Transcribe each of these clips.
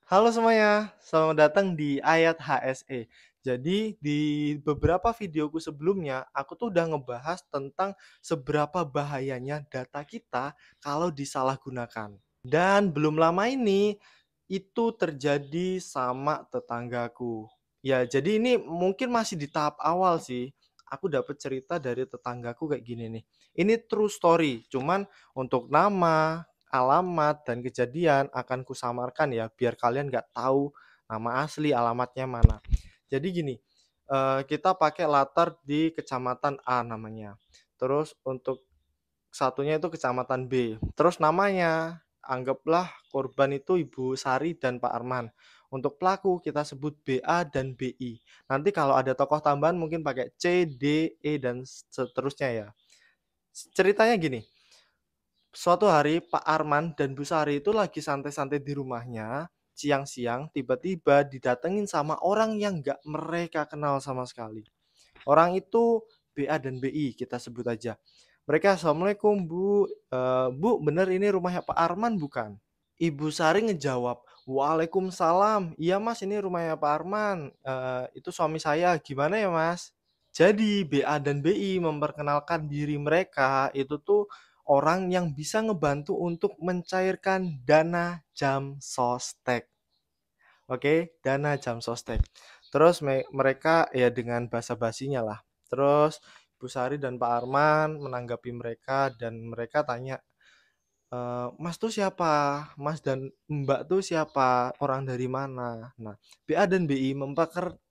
Halo semuanya, selamat datang di Ayat HSE. Jadi di beberapa videoku sebelumnya, aku tuh udah ngebahas tentang seberapa bahayanya data kita kalau disalahgunakan. Dan belum lama ini, itu terjadi sama tetanggaku. Ya, jadi ini mungkin masih di tahap awal sih. Aku dapat cerita dari tetanggaku kayak gini nih. Ini true story, cuman untuk nama, alamat dan kejadian akan kusamarkan ya biar kalian nggak tahu nama asli alamatnya mana. Jadi gini, kita pakai latar di kecamatan A namanya. Terus untuk satunya itu kecamatan B. Terus namanya, anggaplah korban itu Ibu Sari dan Pak Arman. Untuk pelaku kita sebut BA dan BI. Nanti kalau ada tokoh tambahan mungkin pakai C, D, E dan seterusnya ya. Ceritanya gini, suatu hari Pak Arman dan Bu Sari itu lagi santai-santai di rumahnya, siang-siang tiba-tiba didatengin sama orang yang nggak mereka kenal sama sekali. Orang itu BA dan BI kita sebut aja. Mereka, "Assalamualaikum Bu, Bu bener ini rumahnya Pak Arman bukan?" Ibu Sari ngejawab, "Waalaikumsalam, iya Mas ini rumahnya Pak Arman, itu suami saya, gimana ya Mas?" Jadi BA dan BI memperkenalkan diri mereka itu tuh orang yang bisa ngebantu untuk mencairkan dana jam sostek. Oke, dana jam sostek. Terus mereka ya dengan basa-basinya lah. Terus Bu Sari dan Pak Arman menanggapi mereka dan mereka tanya, Mas tuh siapa? Mas dan Mbak tuh siapa? Orang dari mana? Nah, BA dan BI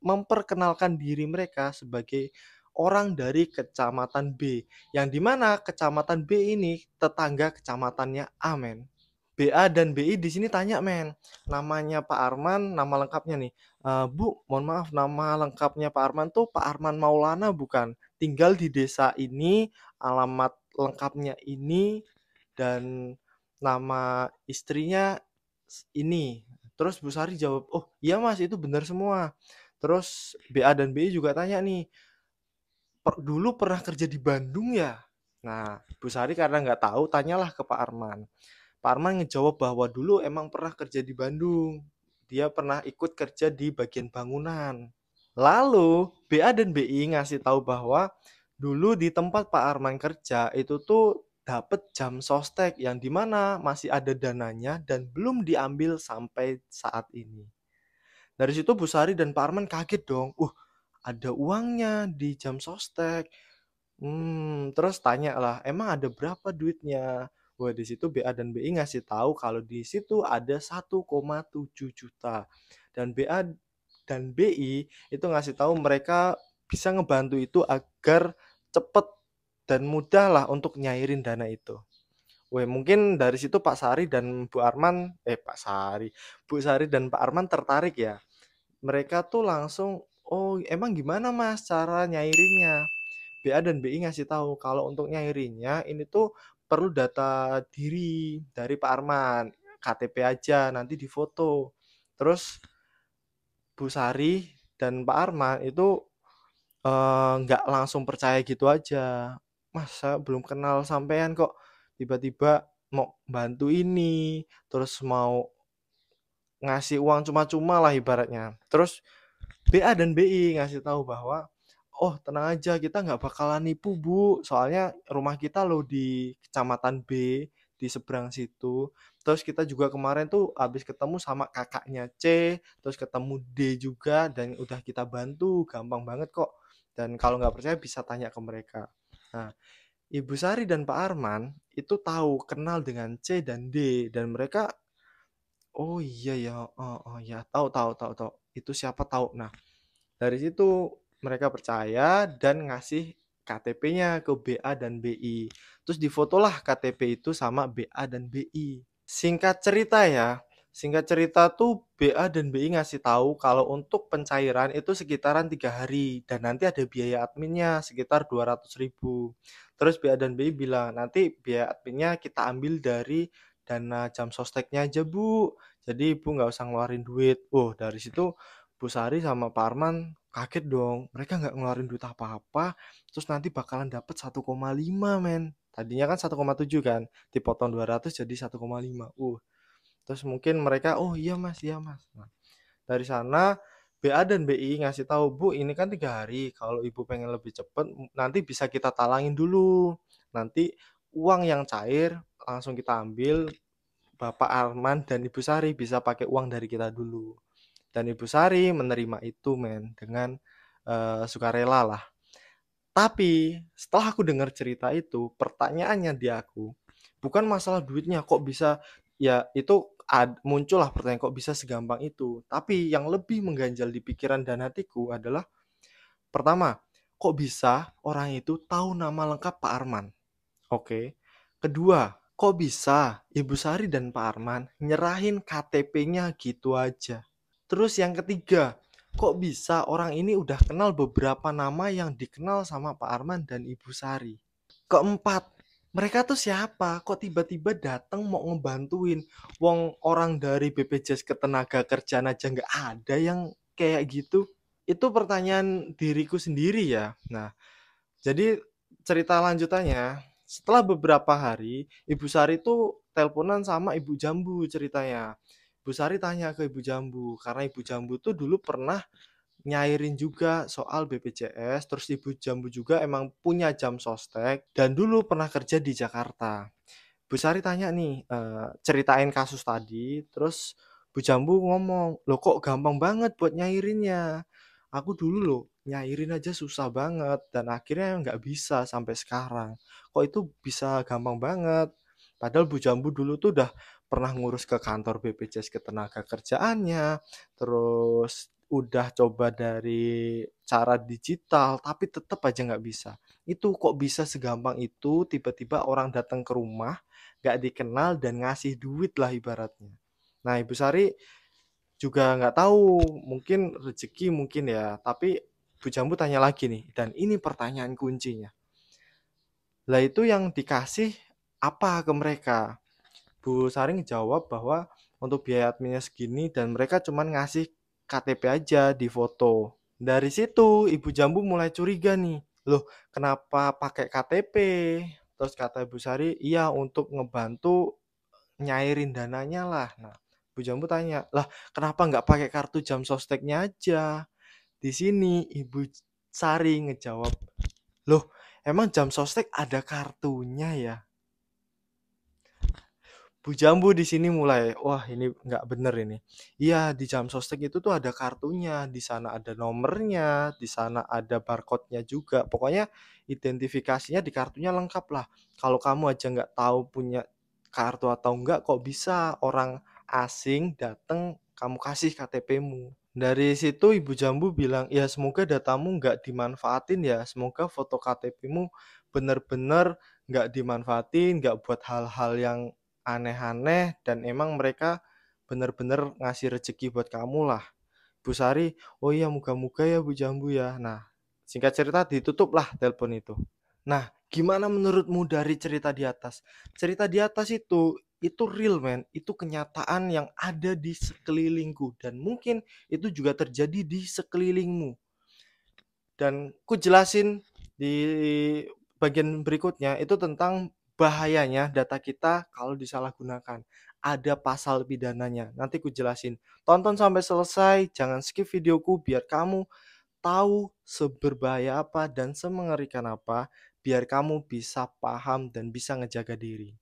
memperkenalkan diri mereka sebagai orang dari kecamatan B, yang dimana kecamatan B ini tetangga kecamatannya A, men. BA dan BI di sini tanya, men, namanya Pak Arman, nama lengkapnya nih, Bu, mohon maaf, nama lengkapnya Pak Arman tuh Pak Arman Maulana bukan? Tinggal di desa ini, alamat lengkapnya ini, dan nama istrinya ini. Terus Bu Sari jawab, "Oh iya Mas, itu benar semua." Terus BA dan BI juga tanya nih, Dulu pernah kerja di Bandung ya?" Nah, Bu Sari karena nggak tahu, tanyalah ke Pak Arman. Pak Arman ngejawab bahwa dulu emang pernah kerja di Bandung. Dia pernah ikut kerja di bagian bangunan. Lalu BA dan BI ngasih tahu bahwa dulu di tempat Pak Arman kerja itu tuh dapat jam sostek yang dimana masih ada dananya dan belum diambil sampai saat ini. Dari situ Bu Sari dan Pak Arman kaget dong. Ada uangnya di jam sostek. Terus tanya lah, emang ada berapa duitnya? Wah, di situ BA dan BI ngasih tahu kalau di situ ada 1,7 juta. Dan BA dan BI itu ngasih tahu mereka bisa ngebantu itu agar cepet dan mudah lah untuk nyairin dana itu. Weh, mungkin dari situ Pak Sari dan Bu Arman, Bu Sari dan Pak Arman tertarik ya. Mereka tuh langsung, "Oh, emang gimana Mas cara nyairinnya?" BA dan BI ngasih tahu kalau untuk nyairinnya ini tuh perlu data diri dari Pak Arman, KTP aja nanti difoto. Terus Bu Sari dan Pak Arman itu nggak langsung percaya gitu aja. "Mas, saya belum kenal sampean kok tiba-tiba mau bantu ini, terus mau ngasih uang cuma-cuma lah ibaratnya." Terus BA dan BI ngasih tahu bahwa, "Oh tenang aja kita nggak bakalan nipu Bu, soalnya rumah kita loh di kecamatan B, di seberang situ. Terus kita juga kemarin tuh habis ketemu sama kakaknya C, terus ketemu D juga dan udah kita bantu, gampang banget kok. Dan kalau nggak percaya bisa tanya ke mereka." Nah, Ibu Sari dan Pak Arman itu tahu, kenal dengan C dan D dan mereka, "Oh iya ya, oh, oh ya, tahu tahu tahu tahu. Itu siapa tahu." Nah, dari situ mereka percaya dan ngasih KTP-nya ke BA dan BI. Terus difotolah KTP itu sama BA dan BI. Singkat cerita ya, singkat cerita tuh BA dan BI ngasih tahu kalau untuk pencairan itu sekitaran 3 hari dan nanti ada biaya adminnya sekitar 200.000. Terus BA dan BI bilang nanti biaya adminnya kita ambil dari dana jam sosteknya aja Bu. Jadi Ibu nggak usah ngeluarin duit. Dari situ Bu Sari sama Pak Arman kaget dong. Mereka nggak ngeluarin duit apa-apa, terus nanti bakalan dapat 1,5 men. Tadinya kan 1,7 kan, dipotong 200 jadi 1,5. Terus mungkin mereka, "Oh iya Mas, iya Mas." Nah, dari sana BA dan BI ngasih tahu, "Bu, ini kan 3 hari, kalau Ibu pengen lebih cepet, nanti bisa kita talangin dulu. Nanti uang yang cair langsung kita ambil, Bapak Arman dan Ibu Sari bisa pakai uang dari kita dulu." Dan Ibu Sari menerima itu dengan sukarela lah. Tapi setelah aku dengar cerita itu, pertanyaannya di aku, bukan masalah duitnya, kok bisa ya itu muncullah pertanyaan kok bisa segampang itu. Tapi yang lebih mengganjal di pikiran dan hatiku adalah pertama, kok bisa orang itu tahu nama lengkap Pak Arman? Oke. Kedua, kok bisa Ibu Sari dan Pak Arman nyerahin KTP-nya gitu aja? Terus yang ketiga, kok bisa orang ini udah kenal beberapa nama yang dikenal sama Pak Arman dan Ibu Sari? Keempat, mereka tuh siapa? Kok tiba-tiba datang mau ngebantuin? Wong orang dari BPJS Ketenagakerjaan aja nggak ada yang kayak gitu. Itu pertanyaan diriku sendiri ya. Nah, jadi cerita lanjutannya, setelah beberapa hari, Ibu Sari tuh teleponan sama Ibu Jambu ceritanya. Ibu Sari tanya ke Ibu Jambu, karena Ibu Jambu tuh dulu pernah nyairin juga soal BPJS, terus Ibu Jambu juga emang punya jam sostek dan dulu pernah kerja di Jakarta. Bu Sari tanya nih, ceritain kasus tadi, terus Bu Jambu ngomong, "Loh kok gampang banget buat nyairinnya? Aku dulu loh nyairin aja susah banget dan akhirnya nggak bisa sampai sekarang. Kok itu bisa gampang banget?" Padahal Bu Jambu dulu tuh udah pernah ngurus ke kantor BPJS Ketenagakerjaannya, terus udah coba dari cara digital, tapi tetap aja nggak bisa. Itu kok bisa segampang itu tiba-tiba orang datang ke rumah, nggak dikenal dan ngasih duit lah ibaratnya. Nah, Ibu Sari juga nggak tahu, mungkin rezeki mungkin ya, tapi Bu Jambu tanya lagi nih, dan ini pertanyaan kuncinya. Lah itu yang dikasih apa ke mereka? Bu Sari jawab bahwa untuk biaya adminnya segini dan mereka cuma ngasih KTP aja di foto. Dari situ Ibu Jambu mulai curiga nih. Loh, kenapa pakai KTP? Terus kata Ibu Sari, iya untuk ngebantu nyairin dananya lah. Nah, Bu Jambu tanya, lah kenapa nggak pakai kartu jam sosteknya aja? Di sini Ibu Sari ngejawab, loh emang jam sostek ada kartunya ya? Bu Jambu di sini mulai, wah ini nggak bener ini. Iya di jam sostek itu tuh ada kartunya, di sana ada nomornya, di sana ada barcode-nya juga. Pokoknya identifikasinya di kartunya lengkap lah. Kalau kamu aja nggak tahu punya kartu atau enggak, kok bisa orang asing datang kamu kasih KTP-mu. Dari situ Ibu Jambu bilang, ya semoga datamu nggak dimanfaatin ya, semoga foto KTP-mu bener-bener nggak dimanfaatin, nggak buat hal-hal yang aneh-aneh dan emang mereka bener-bener ngasih rezeki buat kamu lah. Bu Sari, oh iya moga-moga ya Bu Jambu ya. Nah, singkat cerita ditutup lah telepon itu. Nah, gimana menurutmu dari cerita di atas? Cerita di atas itu real man, itu kenyataan yang ada di sekelilingku dan mungkin itu juga terjadi di sekelilingmu. Dan ku jelasin di bagian berikutnya itu tentang bahayanya data kita kalau disalahgunakan. Ada pasal pidananya. Nanti ku jelasin. Tonton sampai selesai, jangan skip videoku biar kamu tahu seberbahaya apa dan semengerikan apa, biar kamu bisa paham dan bisa ngejaga diri.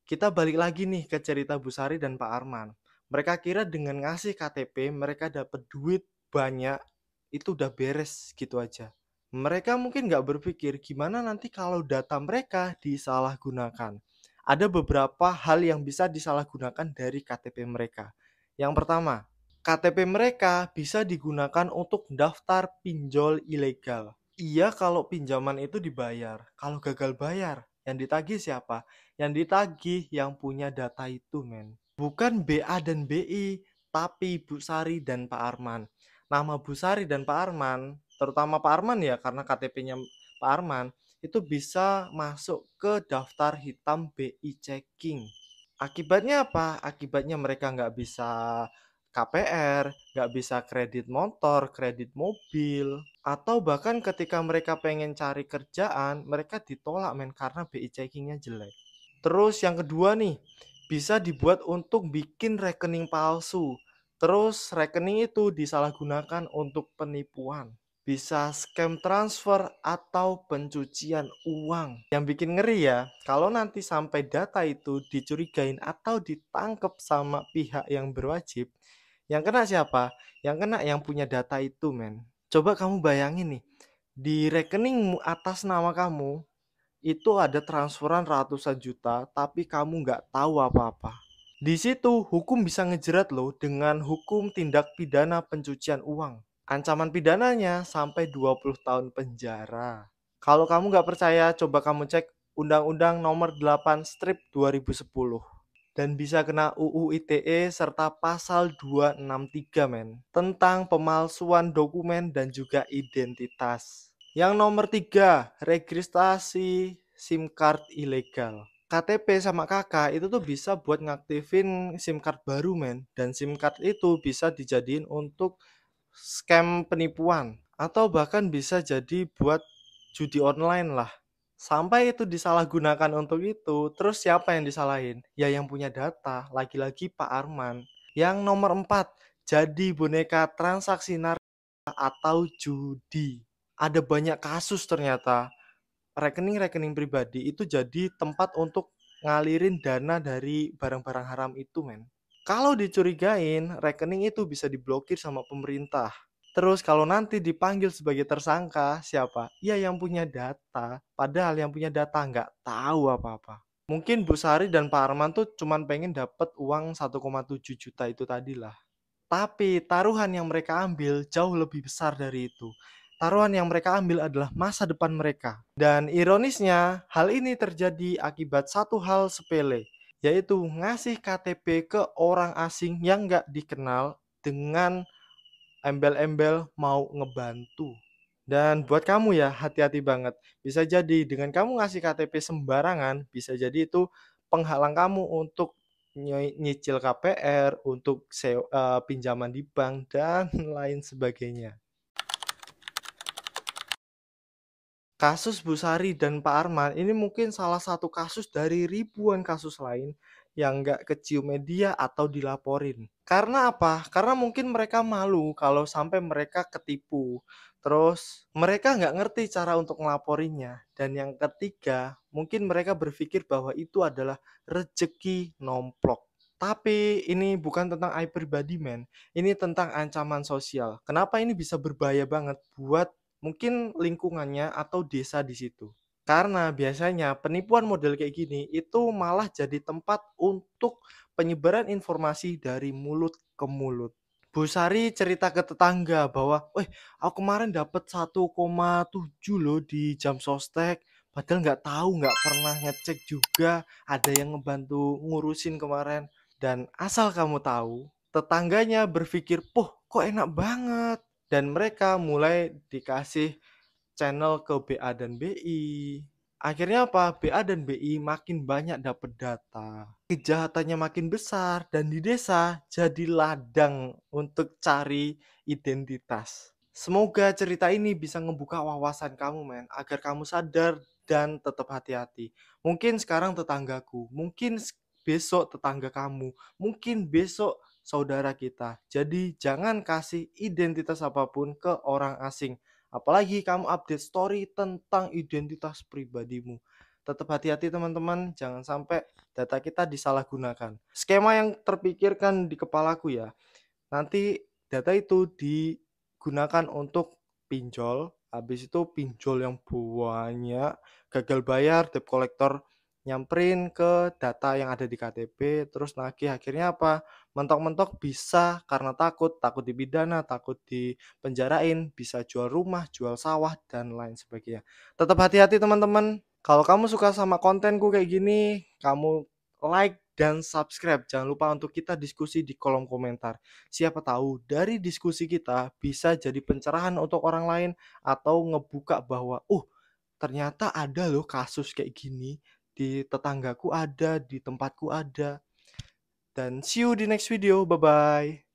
Kita balik lagi nih ke cerita Bu Sari dan Pak Arman. Mereka kira dengan ngasih KTP mereka dapat duit banyak, itu udah beres gitu aja. Mereka mungkin nggak berpikir gimana nanti kalau data mereka disalahgunakan. Ada beberapa hal yang bisa disalahgunakan dari KTP mereka. Yang pertama, KTP mereka bisa digunakan untuk daftar pinjol ilegal. Iya kalau pinjaman itu dibayar, kalau gagal bayar, yang ditagih siapa? Yang ditagih yang punya data itu, men. Bukan BA dan BI, tapi Bu Sari dan Pak Arman. Nama Bu Sari dan Pak Arman, terutama Pak Arman ya, karena KTP-nya Pak Arman, itu bisa masuk ke daftar hitam BI checking. Akibatnya apa? Akibatnya mereka nggak bisa KPR, nggak bisa kredit motor, kredit mobil, atau bahkan ketika mereka pengen cari kerjaan, mereka ditolak men karena BI checkingnya jelek. Terus yang kedua nih, bisa dibuat untuk bikin rekening palsu. Terus rekening itu disalahgunakan untuk penipuan. Bisa scam transfer atau pencucian uang. Yang bikin ngeri ya, kalau nanti sampai data itu dicurigain atau ditangkap sama pihak yang berwajib, yang kena siapa? Yang kena yang punya data itu, men. Coba kamu bayangin nih, di rekeningmu atas nama kamu, itu ada transferan ratusan juta, tapi kamu nggak tahu apa-apa. Di situ hukum bisa ngejerat loh dengan hukum tindak pidana pencucian uang. Ancaman pidananya sampai 20 tahun penjara. Kalau kamu nggak percaya, coba kamu cek Undang-Undang Nomor 8 Strip 2010. Dan bisa kena UU ITE serta pasal 263 men, tentang pemalsuan dokumen dan juga identitas. Yang nomor 3, registrasi SIM card ilegal. KTP sama KK itu tuh bisa buat ngaktifin SIM card baru men, dan SIM card itu bisa dijadiin untuk scam penipuan atau bahkan bisa jadi buat judi online lah. Sampai itu disalahgunakan untuk itu, terus siapa yang disalahin? Ya yang punya data, lagi-lagi Pak Arman. Yang nomor 4, jadi boneka transaksi narkoba atau judi. Ada banyak kasus ternyata rekening-rekening pribadi itu jadi tempat untuk ngalirin dana dari barang-barang haram itu, men. Kalau dicurigain, rekening itu bisa diblokir sama pemerintah. Terus kalau nanti dipanggil sebagai tersangka, siapa? Ya yang punya data. Padahal yang punya data nggak tahu apa-apa. Mungkin Bu Sari dan Pak Arman tuh cuman pengen dapat uang 1,7 juta itu tadi lah. Tapi taruhan yang mereka ambil jauh lebih besar dari itu. Taruhan yang mereka ambil adalah masa depan mereka. Dan ironisnya, hal ini terjadi akibat satu hal sepele, yaitu ngasih KTP ke orang asing yang nggak dikenal dengan embel-embel mau ngebantu. Dan buat kamu ya, hati-hati banget. Bisa jadi dengan kamu ngasih KTP sembarangan, bisa jadi itu penghalang kamu untuk nyicil KPR, untuk pinjaman di bank, dan lain sebagainya. Kasus Bu Sari dan Pak Arman ini mungkin salah satu kasus dari ribuan kasus lain yang nggak kecium media atau dilaporin. Karena apa? Karena mungkin mereka malu kalau sampai mereka ketipu. Terus mereka nggak ngerti cara untuk ngelaporinya. Dan yang ketiga, mungkin mereka berpikir bahwa itu adalah rezeki nomplok. Tapi ini bukan tentang aib pribadi, men. Ini tentang ancaman sosial. Kenapa ini bisa berbahaya banget buat mungkin lingkungannya atau desa di situ. Karena biasanya penipuan model kayak gini itu malah jadi tempat untuk penyebaran informasi dari mulut ke mulut. Bu Sari cerita ke tetangga bahwa, "Weh, aku kemarin dapat 1,7 loh di jam sostek. Padahal nggak tahu, nggak pernah ngecek juga. Ada yang ngebantu ngurusin kemarin." Dan asal kamu tahu, tetangganya berpikir, "Poh, kok enak banget." Dan mereka mulai dikasih channel ke BA dan BI. Akhirnya apa? BA dan BI makin banyak dapat data. Kejahatannya makin besar dan di desa jadi ladang untuk cari identitas. Semoga cerita ini bisa ngebuka wawasan kamu, men, agar kamu sadar dan tetap hati-hati. Mungkin sekarang tetanggaku, mungkin besok tetangga kamu, mungkin besok saudara kita. Jadi jangan kasih identitas apapun ke orang asing. Apalagi kamu update story tentang identitas pribadimu. Tetap hati-hati teman-teman, jangan sampai data kita disalahgunakan. Skema yang terpikirkan di kepalaku ya, nanti data itu digunakan untuk pinjol, habis itu pinjol yang banyak, gagal bayar, debt collector nyamperin ke data yang ada di KTP, terus nagih, akhirnya apa? Mentok-mentok bisa karena takut dipidana, takut dipenjarain, bisa jual rumah, jual sawah, dan lain sebagainya. Tetap hati-hati teman-teman. Kalau kamu suka sama kontenku kayak gini, kamu like dan subscribe. Jangan lupa untuk kita diskusi di kolom komentar. Siapa tahu dari diskusi kita bisa jadi pencerahan untuk orang lain atau ngebuka bahwa, ternyata ada loh kasus kayak gini. Di tetanggaku ada, di tempatku ada. Dan see you di next video. Bye-bye.